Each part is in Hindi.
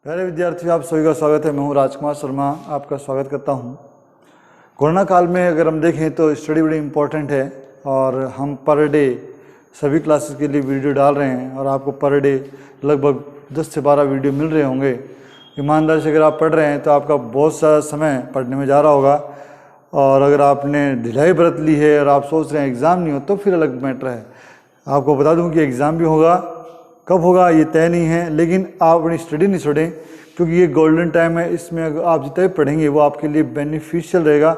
प्यारे विद्यार्थियों, आप सभी का स्वागत है। मैं हूं राजकुमार शर्मा, आपका स्वागत करता हूं। कोरोना काल में अगर हम देखें तो स्टडी बड़ी इम्पोर्टेंट है और हम पर डे सभी क्लासेस के लिए वीडियो डाल रहे हैं और आपको पर डे लगभग 10 से 12 वीडियो मिल रहे होंगे। ईमानदारी से अगर आप पढ़ रहे हैं तो आपका बहुत सारा समय पढ़ने में जा रहा होगा, और अगर आपने ढिलाई बरत ली है और आप सोच रहे हैं एग्ज़ाम नहीं हो तो फिर अलग मैटर है। आपको बता दूं कि एग्ज़ाम भी होगा, कब होगा ये तय नहीं है, लेकिन आप अपनी स्टडी नहीं छोड़ें क्योंकि ये गोल्डन टाइम है। इसमें अगर आप जितना भी पढ़ेंगे वो आपके लिए बेनिफिशियल रहेगा।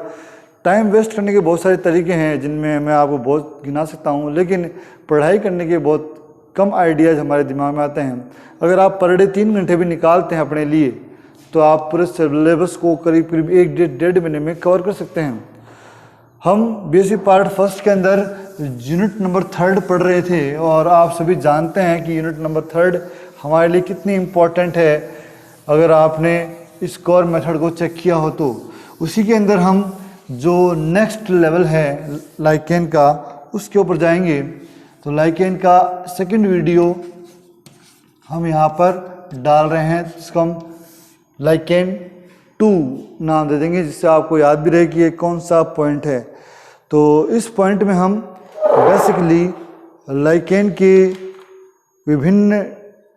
टाइम वेस्ट करने के बहुत सारे तरीके हैं जिनमें मैं आपको बहुत गिना सकता हूँ, लेकिन पढ़ाई करने के बहुत कम आइडियाज़ हमारे दिमाग में आते हैं। अगर आप पर डे 3 घंटे भी निकालते हैं अपने लिए तो आप पूरे सिलेबस को करीब करीब 1 महीने में कवर कर सकते हैं। हम बीएससी पार्ट फर्स्ट के अंदर यूनिट नंबर 3 पढ़ रहे थे और आप सभी जानते हैं कि यूनिट नंबर 3 हमारे लिए कितनी इम्पोर्टेंट है। अगर आपने स्कोर मेथड को चेक किया हो तो उसी के अंदर हम जो नेक्स्ट लेवल है लाइकेन का उसके ऊपर जाएंगे। तो लाइकेन का सेकंड वीडियो हम यहाँ पर डाल रहे हैं, जिसको हम लाइकेन 2 नाम दे देंगे, जिससे आपको याद भी रहे कि ये कौन सा पॉइंट है। तो इस पॉइंट में हम बेसिकली लाइकेन के विभिन्न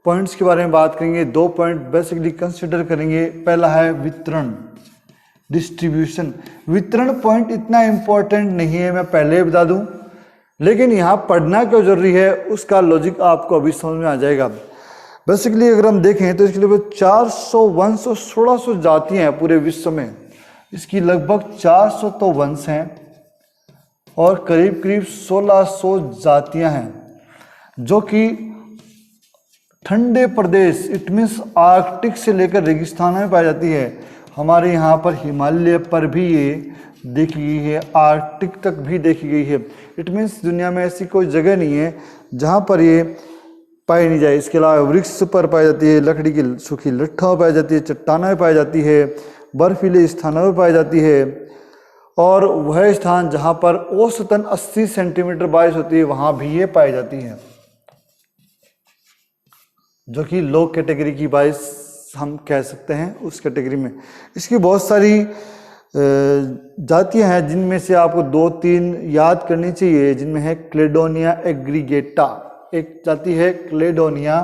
पॉइंट्स के बारे में बात करेंगे। 2 पॉइंट बेसिकली कंसिडर करेंगे। पहला है वितरण, डिस्ट्रीब्यूशन। वितरण पॉइंट इतना इम्पोर्टेंट नहीं है, मैं पहले बता दूं, लेकिन यहाँ पढ़ना क्यों जरूरी है उसका लॉजिक आपको अभी समझ में आ जाएगा। बेसिकली अगर हम देखें तो इसके लिए 400 वंश और 1600 जातियाँ हैं पूरे विश्व में। इसकी लगभग 400 तो वंश हैं और करीब करीब 1600 जातियाँ हैं जो कि ठंडे प्रदेश, इट मीन्स आर्कटिक से लेकर रेगिस्तान में पाई जाती है। हमारे यहाँ पर हिमालय पर भी ये देखी गई है, आर्कटिक तक भी देखी गई है। इट मीन्स दुनिया में ऐसी कोई जगह नहीं है जहाँ पर ये पाई नहीं जाए। इसके अलावा वृक्ष पर पाई जाती है, लकड़ी की सूखी लट्ठों पाई जाती है, चट्टानों में पाई जाती है, बर्फीले स्थानों में पाई जाती है, और वह स्थान जहाँ पर औसतन 80 सेंटीमीटर बारिश होती है वहाँ भी ये पाई जाती है, जो कि लो कैटेगरी की बारिश हम कह सकते हैं उस कैटेगरी में। इसकी बहुत सारी जातियां हैं जिनमें से आपको 2-3 याद करनी चाहिए, जिनमें है क्लेडोनिया एग्रीगेटा, एक जाति है क्लेडोनिया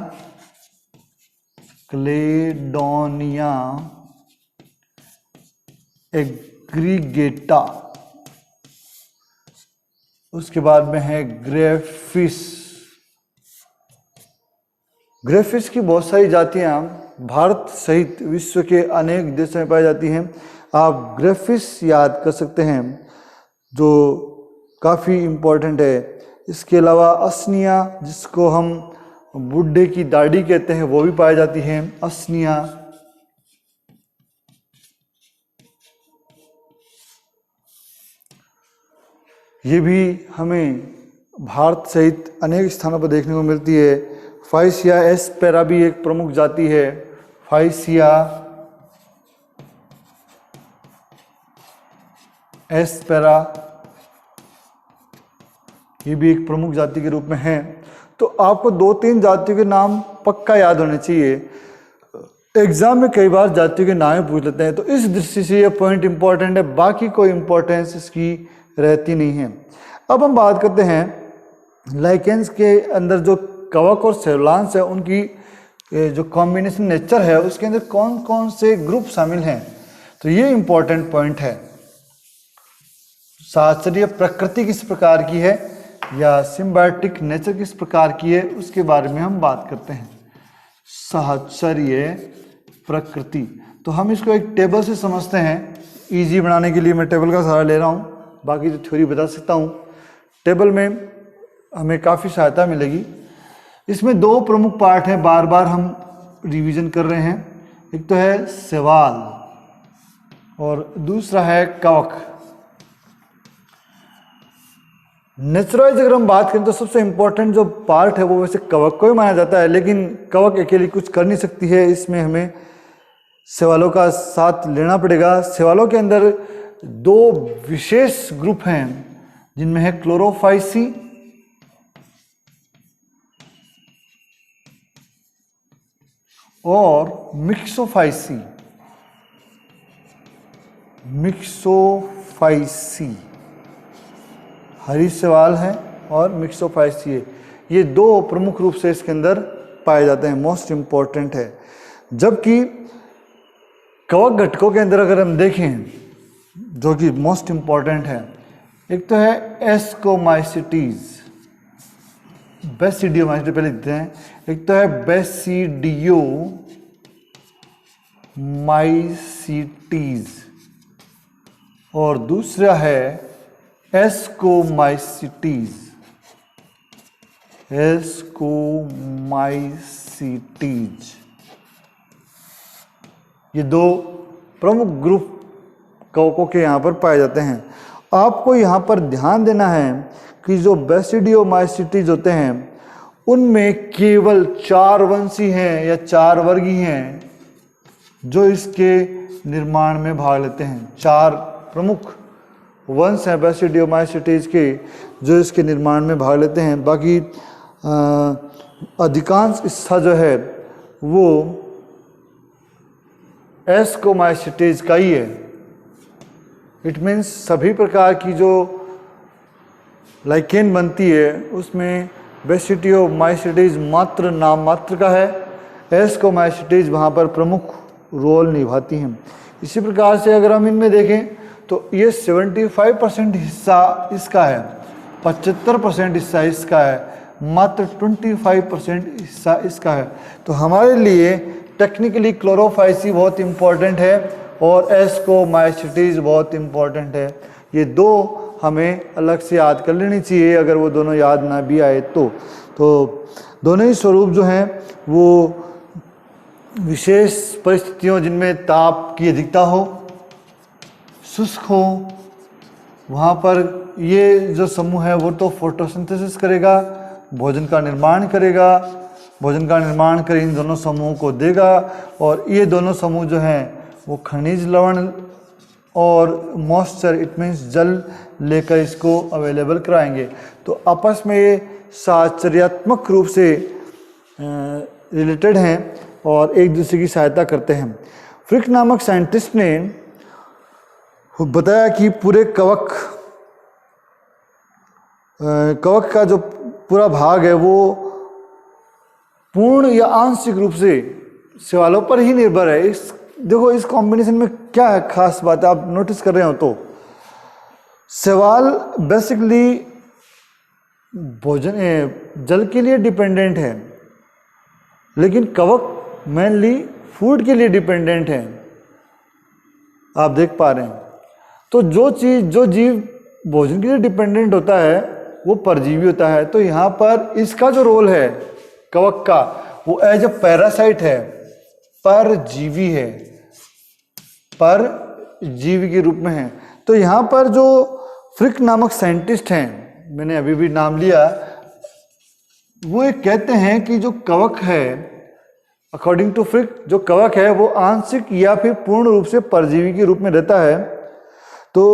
एग्रीगेटा। उसके बाद में है ग्रेफिस। ग्रेफिस की बहुत सारी जातियां भारत सहित विश्व के अनेक देशों में पाई जाती हैं। आप ग्रेफिस याद कर सकते हैं जो काफ़ी इम्पोर्टेंट है। इसके अलावा असनिया, जिसको हम बुड्ढे की दाढ़ी कहते हैं, वो भी पाई जाती है। असनिया ये भी हमें भारत सहित अनेक स्थानों पर देखने को मिलती है। फाइसिया एस्पेरा भी एक प्रमुख जाति है। फाइसिया एस्पेरा ये भी एक प्रमुख जाति के रूप में है। तो आपको 2-3 जातियों के नाम पक्का याद होने चाहिए। एग्जाम में कई बार जातियों के नाम पूछ लेते हैं, तो इस दृष्टि से ये पॉइंट इंपॉर्टेंट है, बाकी कोई इंपॉर्टेंस इसकी रहती नहीं है। अब हम बात करते हैं लाइकेन्स के अंदर जो कवक और सेवलांस है, उनकी जो कॉम्बिनेशन नेचर है उसके अंदर कौन कौन से ग्रुप शामिल हैं। तो ये इंपॉर्टेंट पॉइंट है। साहचर्य प्रकृति किस प्रकार की है या सिम्बायोटिक नेचर किस प्रकार की है, उसके बारे में हम बात करते हैं। साहचर्य प्रकृति, तो हम इसको एक टेबल से समझते हैं। इजी बनाने के लिए मैं टेबल का सहारा ले रहा हूँ, बाकी तो थ्योरी बता सकता हूँ। टेबल में हमें काफ़ी सहायता मिलेगी। इसमें 2 प्रमुख पार्ट हैं, बार बार हम रिवीजन कर रहे हैं। एक तो है शैवाल और दूसरा है कवक। नेचुरलाइज अगर हम बात करें तो सबसे इम्पोर्टेंट जो पार्ट है वो वैसे कवक को ही माना जाता है, लेकिन कवक अकेली कुछ कर नहीं सकती है। इसमें हमें शैवालों का साथ लेना पड़ेगा। शैवालों के अंदर 2 विशेष ग्रुप हैं जिनमें है क्लोरोफाइसी और मिक्सोफाइसी। मिक्सोफाइसी हरी शैवाल है और मिक्सोफाइसी है। ये दो प्रमुख रूप से इसके अंदर पाए जाते हैं, मोस्ट इम्पॉर्टेंट है। जबकि कवक घटकों के अंदर अगर हम देखें जो कि मोस्ट इम्पॉर्टेंट है, एक तो है एस्कोमाइसिटीज, बेसिडियोमाइसिटीज पहले लिखते हैं। एक तो है बेसिडियोमाइसिटीज और दूसरा है एस्कोमाइसिटीज। एस्कोमाइसिटीज ये दो प्रमुख ग्रुप कवकों के यहाँ पर पाए जाते हैं। आपको यहाँ पर ध्यान देना है कि जो बेसिडियोमाइसिटीज होते हैं उनमें केवल 4 वंशी हैं या 4 वर्गी हैं जो इसके निर्माण में भाग लेते हैं। 4 प्रमुख वंश हैं बेसिडियोमाइसिटीज के जो इसके निर्माण में भाग लेते हैं। बाकी अधिकांश हिस्सा जो है वो एस्कोमाइसिटीज का ही है। इट मीन्स सभी प्रकार की जो लाइकेन बनती है उसमें बेसिडियोमाइसिटीज मात्र नाम मात्र का है, एस्कोमाइसिटीज वहाँ पर प्रमुख रोल निभाती हैं। इसी प्रकार से अगर हम इनमें देखें तो ये 75% हिस्सा इसका है, 75% हिस्सा इसका है, मात्र 25% हिस्सा इसका है। तो हमारे लिए टेक्निकली क्लोरोफाइसी बहुत इम्पॉर्टेंट है और एस्कोमाइसिटीज बहुत इम्पॉर्टेंट है। ये दो हमें अलग से याद कर लेनी चाहिए, अगर वो दोनों याद ना भी आए तो दोनों ही स्वरूप जो हैं वो विशेष परिस्थितियों जिनमें ताप की अधिकता हो, शुष्क हो, वहाँ पर ये जो समूह है वो तो फोटोसिंथेसिस करेगा, भोजन का निर्माण करेगा, भोजन का निर्माण कर इन दोनों समूहों को देगा और ये दोनों समूह जो हैं वो खनिज लवण और मॉइस्चर इट मीन्स जल लेकर इसको अवेलेबल कराएंगे। तो आपस में ये साहचर्यात्मक रूप से रिलेटेड हैं और एक दूसरे की सहायता करते हैं। फ्रिक नामक साइंटिस्ट ने बताया कि पूरे कवक का जो पूरा भाग है वो पूर्ण या आंशिक रूप से शैवालों पर ही निर्भर है। देखो इस कॉम्बिनेशन में क्या है खास बात है, आप नोटिस कर रहे हो तो शैवाल बेसिकली भोजन जल के लिए डिपेंडेंट है, लेकिन कवक मेनली फूड के लिए डिपेंडेंट है। आप देख पा रहे हैं। तो जो जीव भोजन के लिए डिपेंडेंट होता है वो परजीवी होता है। तो यहाँ पर इसका जो रोल है कवक का वो एज अ पैरासाइट है, परजीवी है, परजीवी के रूप में है। तो यहाँ पर जो फ्रिक नामक साइंटिस्ट हैं, मैंने अभी भी नाम लिया, वो एक कहते हैं कि जो कवक है अकॉर्डिंग टू फ्रिक जो कवक है वो आंशिक या फिर पूर्ण रूप से परजीवी के रूप में रहता है। तो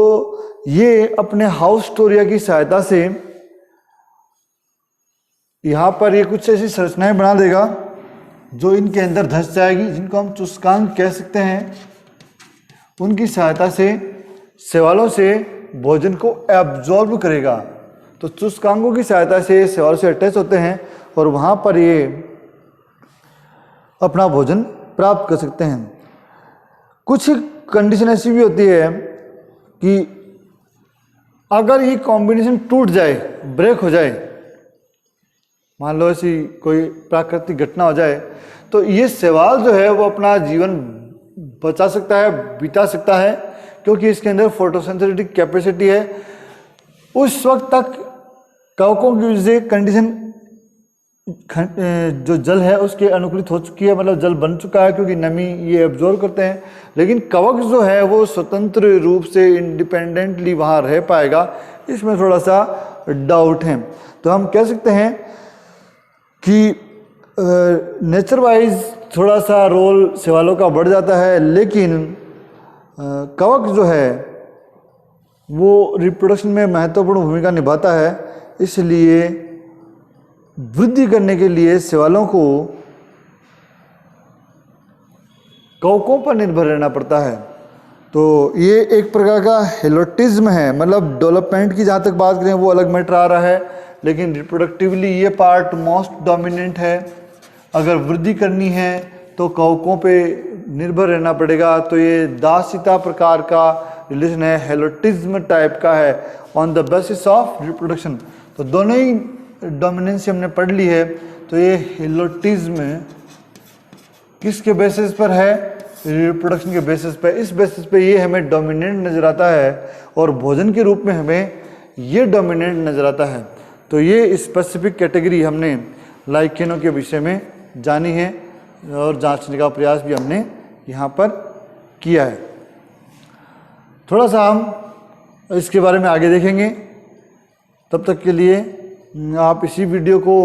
ये अपने हाउसटोरिया की सहायता से यहाँ पर ये कुछ ऐसी संरचनाएं बना देगा जो इनके अंदर धंस जाएगी, जिनको हम चुस्कांग कह सकते हैं। उनकी सहायता से शैवालों से भोजन को एब्जॉर्ब करेगा। तो चुस्कांगों की सहायता से शैवालों से अटैच होते हैं और वहाँ पर ये अपना भोजन प्राप्त कर सकते हैं। कुछ कंडीशन ऐसी भी होती है कि अगर ये कॉम्बिनेशन टूट जाए, ब्रेक हो जाए, मान लो ऐसी कोई प्राकृतिक घटना हो जाए, तो ये शैवाल जो है वो अपना जीवन बचा सकता है, बिता सकता है, क्योंकि इसके अंदर फोटोसिंथेटिक कैपेसिटी है। उस वक्त तक कवकों की वजह से कंडीशन जो जल है उसके अनुकूलित हो चुकी है, मतलब जल बन चुका है क्योंकि नमी ये एब्जॉर्ब करते हैं। लेकिन कवक जो है वो स्वतंत्र रूप से इंडिपेंडेंटली वहाँ रह पाएगा, इसमें थोड़ा सा डाउट है। तो हम कह सकते हैं कि नेचर वाइज थोड़ा सा रोल शैवालों का बढ़ जाता है, लेकिन कवक जो है वो रिप्रोडक्शन में महत्वपूर्ण भूमिका निभाता है। इसलिए वृद्धि करने के लिए शैवालों को कवकों पर निर्भर रहना पड़ता है। तो ये एक प्रकार का हेलोटिज्म है, मतलब डेवलपमेंट की जहाँ तक बात करें वो अलग मैटर आ रहा है, लेकिन रिप्रोडक्टिवली ये पार्ट मोस्ट डोमिनेंट है। अगर वृद्धि करनी है तो कवकों पे निर्भर रहना पड़ेगा। तो ये दासिता प्रकार का रिलेशन है, हेलोटिज्म टाइप का है, on the basis of reproduction. तो दोनों ही डोमिनेंसी हमने पढ़ ली है। तो ये हेलोटिज्म किसके बेसिस पर है? रिप्रोडक्शन के बेसिस पे। इस बेसिस पे ये हमें डोमिनेंट नजर आता है और भोजन के रूप में हमें ये डोमिनेंट नजर आता है। तो ये स्पेसिफिक कैटेगरी हमने लाइकेनों के विषय में जानी है और जांचने का प्रयास भी हमने यहाँ पर किया है। थोड़ा सा हम इसके बारे में आगे देखेंगे। तब तक के लिए आप इसी वीडियो को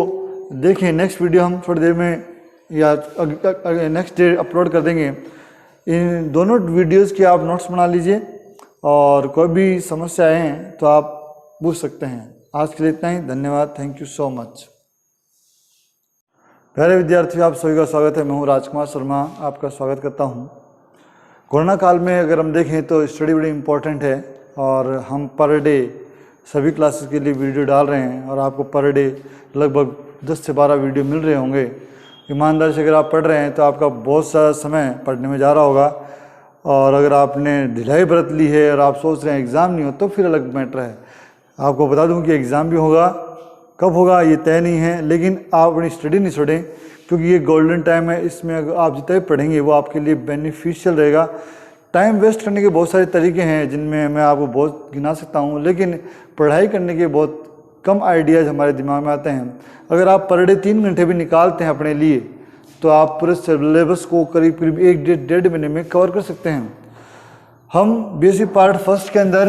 देखें। नेक्स्ट वीडियो हम थोड़ी देर में या नेक्स्ट डे अपलोड कर देंगे। इन दोनों वीडियोस के आप नोट्स बना लीजिए और कोई भी समस्या हैं तो आप पूछ सकते हैं। आज के लिए इतना ही। धन्यवाद। Thank you so much. प्यारे विद्यार्थियों, आप सभी का स्वागत है। मैं हूँ राजकुमार शर्मा, आपका स्वागत करता हूँ। कोरोना काल में अगर हम देखें तो स्टडी बड़ी इम्पोर्टेंट है और हम पर डे सभी क्लासेस के लिए वीडियो डाल रहे हैं और आपको पर डे लगभग 10 से 12 वीडियो मिल रहे होंगे। ईमानदारी से अगर आप पढ़ रहे हैं तो आपका बहुत सारा समय पढ़ने में जा रहा होगा, और अगर आपने ढिलाई बरत ली है और आप सोच रहे हैं एग्ज़ाम नहीं हो तो फिर अलग मैटर है। आपको बता दूं कि एग्ज़ाम भी होगा, कब होगा ये तय नहीं है, लेकिन आप अपनी स्टडी नहीं छोड़ें क्योंकि ये गोल्डन टाइम है। इसमें अगर आप जितना भी पढ़ेंगे वो आपके लिए बेनिफिशियल रहेगा। टाइम वेस्ट करने के बहुत सारे तरीके हैं जिनमें मैं आपको बहुत गिना सकता हूँ, लेकिन पढ़ाई करने के बहुत कम आइडियाज़ हमारे दिमाग में आते हैं। अगर आप पर डे 3 घंटे भी निकालते हैं अपने लिए तो आप पूरे सिलेबस को करीब करीब 1-1.5 महीने में कवर कर सकते हैं। हम बीएससी पार्ट फर्स्ट के अंदर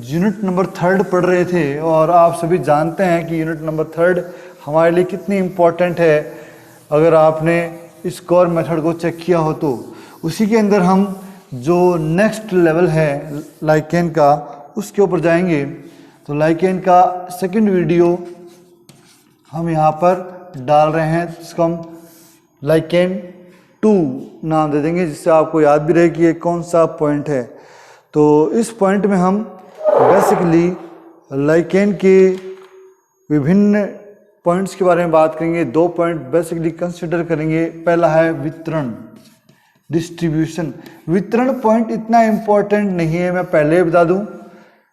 यूनिट नंबर 3 पढ़ रहे थे और आप सभी जानते हैं कि यूनिट नंबर 3 हमारे लिए कितनी इम्पोर्टेंट है। अगर आपने स्कोर मेथड को चेक किया हो तो उसी के अंदर हम जो नेक्स्ट लेवल है लाइकेन का उसके ऊपर जाएंगे। तो लाइकेन का सेकंड वीडियो हम यहाँ पर डाल रहे हैं, जिसको हम लाइकेन 2 नाम दे देंगे, जिससे आपको याद भी रहे कि ये कौन सा पॉइंट है। तो इस पॉइंट में हम बेसिकली लाइकेन के विभिन्न पॉइंट्स के बारे में बात करेंगे। 2 पॉइंट बेसिकली कंसिडर करेंगे। पहला है वितरण, डिस्ट्रीब्यूशन। वितरण पॉइंट इतना इम्पोर्टेंट नहीं है, मैं पहले बता दूं,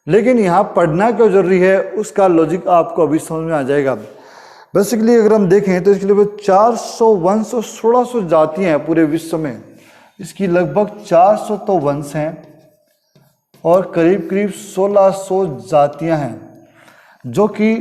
लेकिन यहाँ पढ़ना क्यों जरूरी है उसका लॉजिक आपको अभी समझ में आ जाएगा। बेसिकली अगर हम देखें तो इसके लिए 400 वंश और 1600 जातियाँ हैं पूरे विश्व में। इसकी लगभग 400 तो वंश हैं और करीब करीब 1600 जातियाँ हैं, जो कि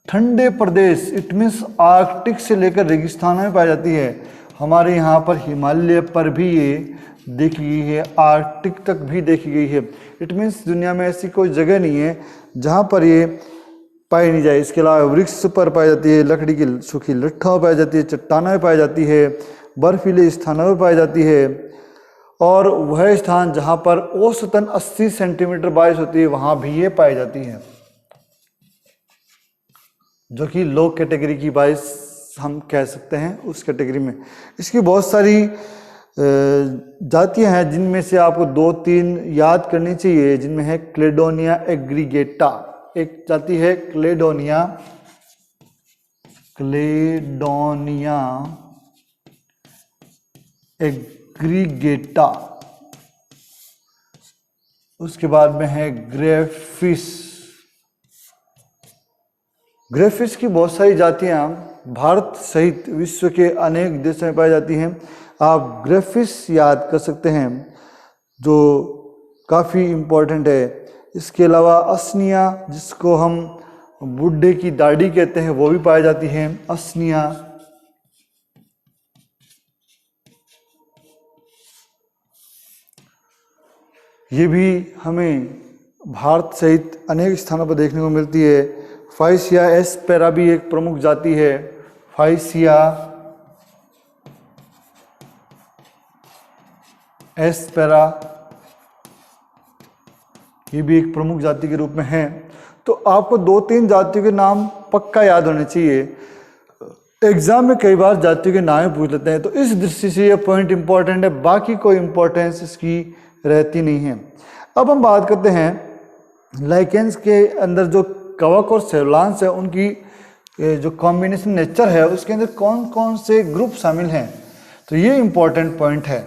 ठंडे प्रदेश, इट मीन्स आर्कटिक से लेकर रेगिस्तानों में पाई जाती है। हमारे यहाँ पर हिमालय पर भी ये देखी गई है, आर्कटिक तक भी देखी गई है। इट मीन्स दुनिया में ऐसी कोई जगह नहीं है जहाँ पर ये पाई नहीं जाए। इसके अलावा वृक्ष पर पाई जाती है, लकड़ी की सूखी लट्ठों पाई जाती है, चट्टानों में पाई जाती है, बर्फीले स्थानों में पाई जाती है, और वह स्थान जहाँ पर औसतन 80 सेंटीमीटर बारिश होती है वहाँ भी ये पाई जाती है, जो कि लो कैटेगरी की बारिश हम कह सकते हैं उस कैटेगरी में। इसकी बहुत सारी जातियां हैं जिनमें से आपको 2-3 याद करनी चाहिए, जिनमें है क्लेडोनिया एग्रीगेटा, एक जाति है क्लेडोनिया एग्रीगेटा। उसके बाद में है ग्रेफिस। ग्रेफिस की बहुत सारी जातियां भारत सहित विश्व के अनेक देशों में पाई जाती हैं। आप ग्रेफिस याद कर सकते हैं जो काफ़ी इम्पोर्टेंट है। इसके अलावा असनिया, जिसको हम बुड्ढे की दाढ़ी कहते हैं, वो भी पाई जाती है, असनिया। ये भी हमें भारत सहित अनेक स्थानों पर देखने को मिलती है। फाइसिया एस्पेरा भी एक प्रमुख जाति है। फाइसिया एस्पेरा ये भी एक प्रमुख जाति के रूप में है। तो आपको 2-3 जातियों के नाम पक्का याद होने चाहिए। एग्जाम में कई बार जातियों के नाम पूछ लेते हैं, तो इस दृष्टि से ये पॉइंट इंपॉर्टेंट है, बाकी कोई इंपॉर्टेंस इसकी रहती नहीं है। अब हम बात करते हैं लाइकेंस के अंदर जो कवक और सेवलांस है उनकी जो कॉम्बिनेशन नेचर है उसके अंदर कौन कौन से ग्रुप शामिल हैं। तो ये इंपॉर्टेंट पॉइंट है।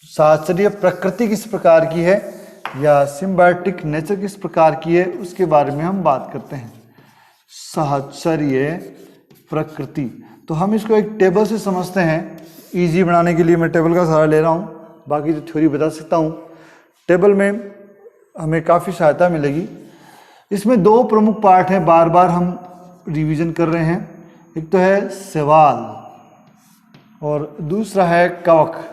साहचर्य प्रकृति किस प्रकार की है या सिम्बायोटिक नेचर किस प्रकार की है उसके बारे में हम बात करते हैं। साहचर्य प्रकृति, तो हम इसको एक टेबल से समझते हैं। इजी बनाने के लिए मैं टेबल का सहारा ले रहा हूँ, बाकी तो थ्योरी बता सकता हूँ। टेबल में हमें काफ़ी सहायता मिलेगी। इसमें दो प्रमुख पार्ट हैं, बार बार हम रिवीजन कर रहे हैं। एक तो है शैवाल और दूसरा है कवक।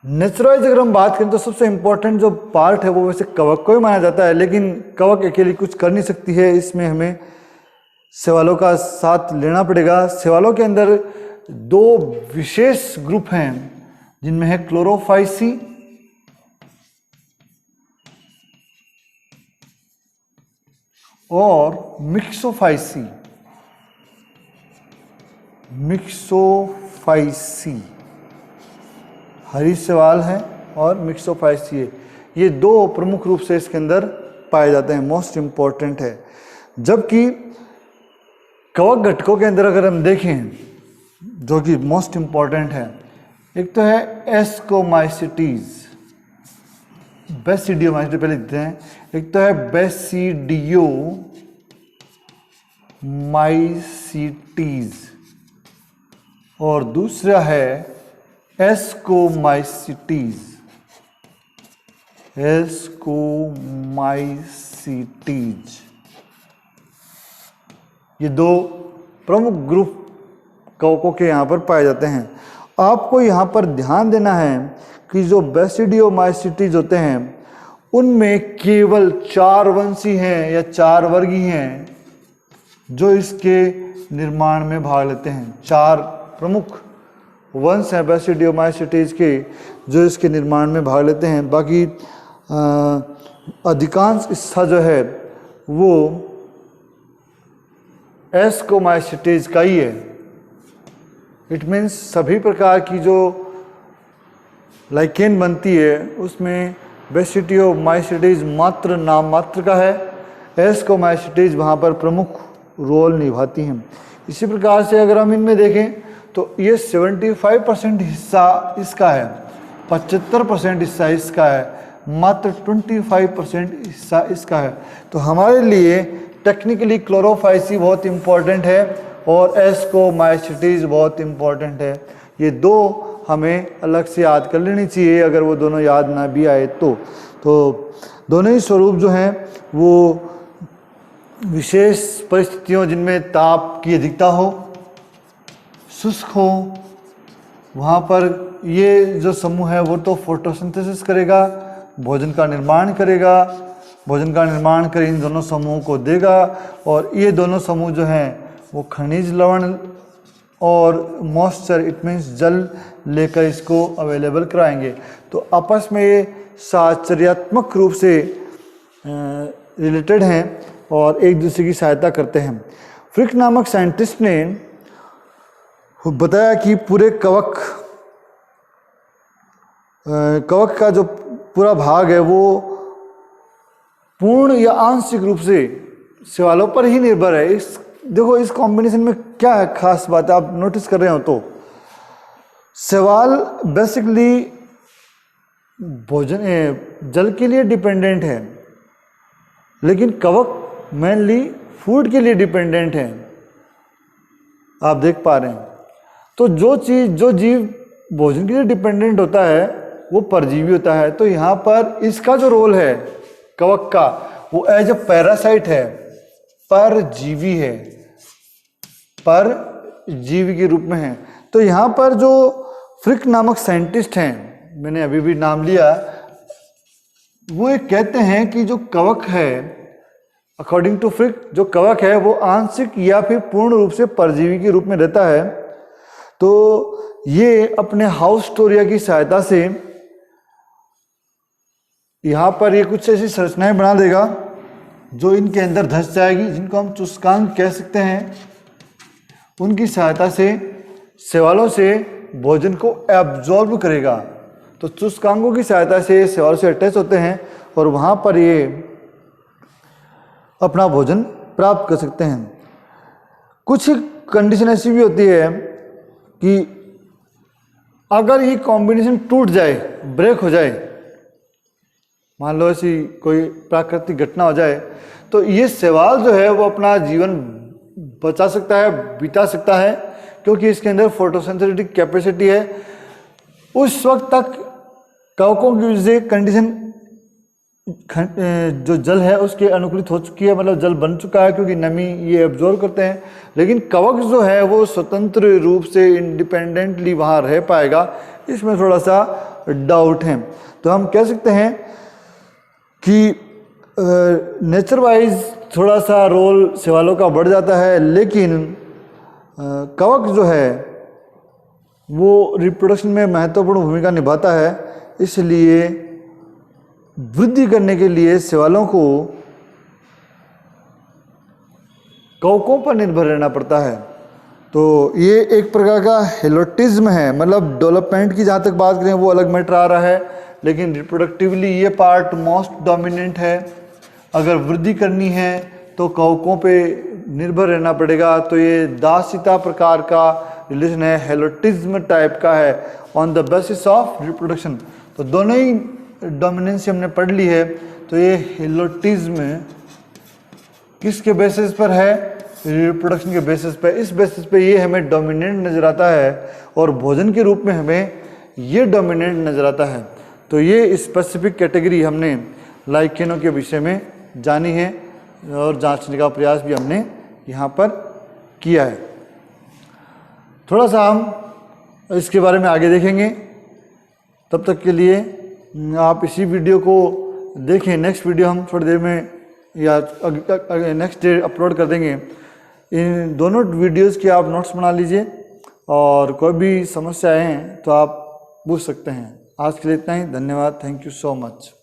नेचुरलाइज अगर हम बात करें तो सबसे इंपॉर्टेंट जो पार्ट है वो वैसे कवक को ही माना जाता है, लेकिन कवक अकेली कुछ कर नहीं सकती है, इसमें हमें शैवालों का साथ लेना पड़ेगा। शैवालों के अंदर दो विशेष ग्रुप हैं जिनमें है क्लोरोफाइसी और मिक्सोफाइसी। मिक्सोफाइसी हरी शैवाल है और मिक्सोफाइसी है। ये दो प्रमुख रूप से इसके अंदर पाए जाते हैं, मोस्ट इंपॉर्टेंट है। जबकि कवक घटकों के अंदर अगर हम देखें जो कि मोस्ट इंपॉर्टेंट है, एक तो है एस्कोमाइसिटीज, बेसिडियोमाइसिटीज पहले लिखते हैं। एक तो है बेसिडियोमाइसिटीज और दूसरा है एस्कोमाइसिटीज। एस्कोमाइसिटीज ये दो प्रमुख ग्रुप कवकों के यहाँ पर पाए जाते हैं। आपको यहाँ पर ध्यान देना है कि जो बेसिडियोमाइसिटीज होते हैं उनमें केवल 4 वंशी हैं या 4 वर्गी हैं जो इसके निर्माण में भाग लेते हैं। 4 प्रमुख वंश हैं बेसिडियोमाइसिटीज के जो इसके निर्माण में भाग लेते हैं। बाकी अधिकांश हिस्सा जो है वो एस्कोमाइसिटीज का ही है। इट मीन्स सभी प्रकार की जो लाइकेन बनती है उसमें बेसिडियोमाइसिटीज मात्र नाम मात्र का है, एस्कोमाइसिटीज वहाँ पर प्रमुख रोल निभाती हैं। इसी प्रकार से अगर हम इनमें देखें तो ये 75% हिस्सा इसका है, 75% हिस्सा इसका है, मात्र 25% हिस्सा इसका है। तो हमारे लिए टेक्निकली क्लोरोफाइसी बहुत इम्पॉर्टेंट है और एस्कोमाइसिटीज बहुत इम्पॉर्टेंट है। ये दो हमें अलग से याद कर लेनी चाहिए, अगर वो दोनों याद ना भी आए तो दोनों ही स्वरूप जो हैं वो विशेष परिस्थितियों जिनमें ताप की अधिकता हो, शुष्क हो, वहाँ पर ये जो समूह है वो तो फोटोसिंथेसिस करेगा, भोजन का निर्माण करेगा, भोजन का निर्माण कर इन दोनों समूहों को देगा और ये दोनों समूह जो हैं वो खनिज लवण और मॉइस्चर इट मीन्स जल लेकर इसको अवेलेबल कराएंगे। तो आपस में ये साहचर्यात्मक रूप से रिलेटेड हैं और एक दूसरे की सहायता करते हैं। फ्रिक नामक साइंटिस्ट ने बताया कि पूरे कवक का जो पूरा भाग है वो पूर्ण या आंशिक रूप से शैवालों पर ही निर्भर है। देखो इस कॉम्बिनेशन में क्या है खास बात है, आप नोटिस कर रहे हो तो शैवाल बेसिकली भोजन जल के लिए डिपेंडेंट है, लेकिन कवक मेनली फूड के लिए डिपेंडेंट है। आप देख पा रहे हैं। तो जो जीव भोजन के लिए डिपेंडेंट होता है वो परजीवी होता है। तो यहाँ पर इसका जो रोल है कवक का वो एज अ पैरासाइट है, परजीवी है, परजीवी के रूप में है। तो यहाँ पर जो फ्रिक नामक साइंटिस्ट हैं, मैंने अभी भी नाम लिया, वो एक कहते हैं कि जो कवक है अकॉर्डिंग टू फ्रिक जो कवक है वो आंशिक या फिर पूर्ण रूप से परजीवी के रूप में रहता है। तो ये अपने हाउसटोरिया की सहायता से यहाँ पर ये कुछ ऐसी संरचनाएं बना देगा जो इनके अंदर धंस जाएगी, जिनको हम चुस्कांग कह सकते हैं, उनकी सहायता से शैवालों से भोजन को एब्जॉर्ब करेगा। तो चुस्कांगों की सहायता से शैवालों से अटैच होते हैं और वहाँ पर ये अपना भोजन प्राप्त कर सकते हैं। कुछ कंडीशन ऐसी भी होती है कि अगर ये कॉम्बिनेशन टूट जाए, ब्रेक हो जाए, मान लो ऐसी कोई प्राकृतिक घटना हो जाए, तो ये शैवाल जो है वो अपना जीवन बचा सकता है, बिता सकता है, क्योंकि इसके अंदर फोटोसिंथेटिक कैपेसिटी है। उस वक्त तक कवकों की वजह से कंडीशन जो जल है उसके अनुकूलित हो चुकी है, मतलब जल बन चुका है, क्योंकि नमी ये एब्जॉर्ब करते हैं। लेकिन कवक जो है वो स्वतंत्र रूप से इंडिपेंडेंटली वहाँ रह पाएगा, इसमें थोड़ा सा डाउट है। तो हम कह सकते हैं कि नेचर वाइज थोड़ा सा रोल शैवालों का बढ़ जाता है, लेकिन कवक जो है वो रिप्रोडक्शन में महत्वपूर्ण भूमिका निभाता है। इसलिए वृद्धि करने के लिए शैवालों को कवकों पर निर्भर रहना पड़ता है। तो ये एक प्रकार का हेलोटिज्म है, मतलब डेवलपमेंट की जहाँ तक बात करें वो अलग मैटर आ रहा है, लेकिन रिप्रोडक्टिवली ये पार्ट मोस्ट डोमिनेंट है। अगर वृद्धि करनी है तो कवकों पे निर्भर रहना पड़ेगा। तो ये दासिता प्रकार का रिलेशन है, हेलोटिज्म टाइप का है, on the basis of reproduction. तो दोनों ही डोमिनेंसी हमने पढ़ ली है। तो ये हेलोटिज्म किसके बेसिस पर है? रिप्रोडक्शन के बेसिस पे। इस बेसिस पे ये हमें डोमिनेंट नजर आता है और भोजन के रूप में हमें ये डोमिनेंट नजर आता है। तो ये स्पेसिफिक कैटेगरी हमने लाइकेनों के विषय में जानी है और जांचने का प्रयास भी हमने यहाँ पर किया है। थोड़ा सा हम इसके बारे में आगे देखेंगे। तब तक के लिए आप इसी वीडियो को देखें। नेक्स्ट वीडियो हम थोड़ी देर में या नेक्स्ट डे अपलोड कर देंगे। इन दोनों वीडियोस के आप नोट्स बना लीजिए और कोई भी समस्या हैं तो आप पूछ सकते हैं। आज के लिए इतना ही। धन्यवाद। Thank you so much.